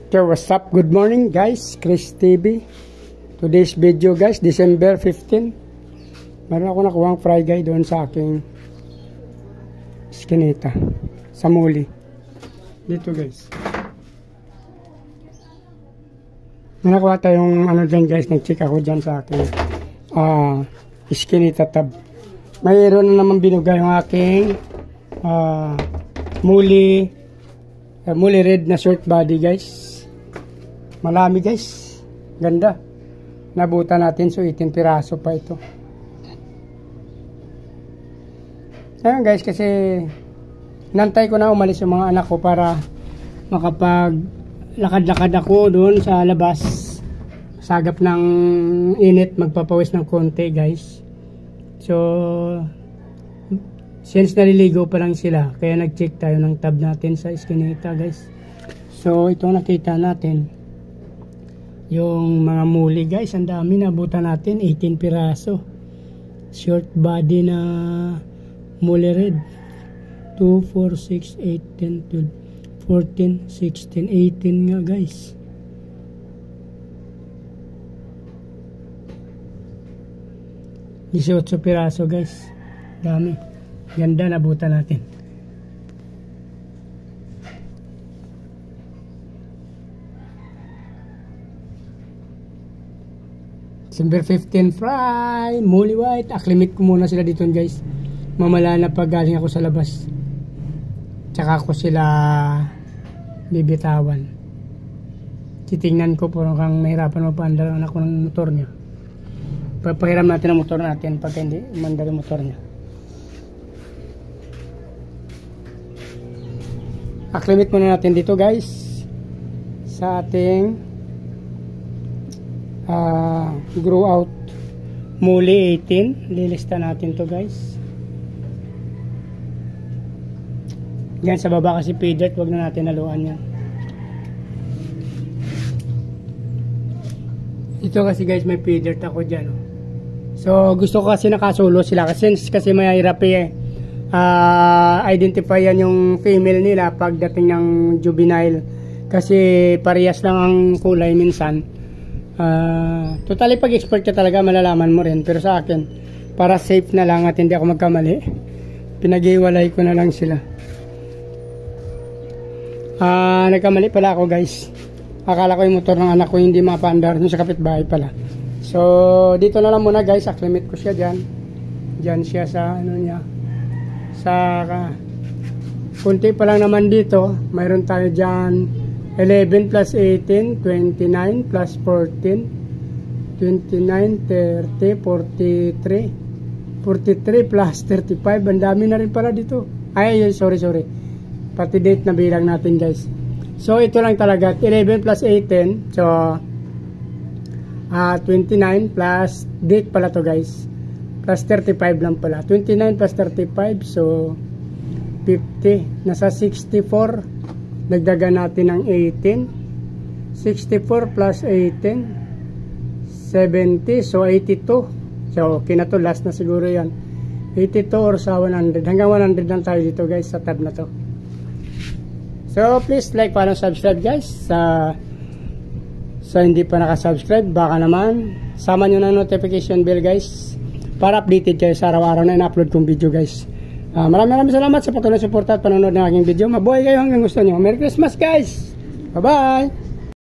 Okay, what's up? Good morning guys, Chris TV. Today's video guys, December 15. Meron ako nakuhang fry guy doon sa aking iskinita sa muli. Dito guys. May nakuha tayong ano dyan guys, nag-check ako dyan sa aking iskinita tab. Mayroon na naman binugay yung aking muli red na short body guys. Malami guys, ganda. Nabutan natin, so 18 piraso pa ito. Ayun guys, kasi nantay ko na umalis yung mga anak ko para makapag-lakad-lakad ako doon sa labas. Sagap ng init, magpapawis ng konti guys. So since naliligo pa lang sila, kaya nag-check tayo ng tab natin sa iskinita guys. So ito nakita natin yung mga muli guys, ang dami. Nabutan natin 18 piraso short body na muli red. 2, 4, 6, 8, 10, 12, 14, 16, 18 nga guys. $18 piraso guys, dami, ganda. Nabutan natin. December 15 fry, muli white. Acclimate ko muna sila dito guys. Mamala na pag galing ako sa labas. Tsaka ko sila bibitawan. Titingnan ko puro kang mahirapan mapandar ang anak ko ng motor niya. Papahiram natin ang motor natin pag hindi umandar yung motor niya. Acclimate muna natin dito guys sa ating grow out muli 18. Lilista natin to guys. Yan sa baba kasi pay dirt, wag na natin haluan yan. Ito kasi guys may pay dirt ako dyan. So gusto ko kasi nakasolo sila kasi mahirap identify yan yung female nila pagdating ng juvenile kasi parehas lang ang kulay minsan. Totally pag expert ka talaga malalaman mo rin, pero sa akin para safe na lang at hindi ako magkamali, pinag-iwalay ko na lang sila. Nagkamali pala ako guys, akala ko yung motor ng anak ko hindi mapandar sa kapitbahay pala. So dito na lang muna guys, acclimate ko siya dyan siya sa ano niya, sa kunti pa lang naman dito. Mayroon tayo dyan 11 plus 18, 29 plus 14, 29, 30, 43, 43 plus 35. Ang dami na rin pala dito. Ay, sorry. Pati date na bilang natin guys. So, ito lang talaga. 11 plus 18. So, 29 plus date pala to guys. Plus 35 lang pala. 29 plus 35. So, 50. Nasa 64. Nagdagan natin ng 18. 64 plus 18. 70. So, 82. So, okay na to. Last na siguro yan. 82 or sa 100. Hanggang 100 lang tayo dito guys sa tab na to. So, please like, follow, subscribe guys. Sa hindi pa nakasubscribe, baka naman sama nyo na notification bell guys para updated kayo sa araw-araw na in-upload kong video guys. Maraming salamat sa patuloy suporta at panonood ng aking video. Mabuhay kayo hanggang gusto nyo. Merry Christmas guys! Bye-bye!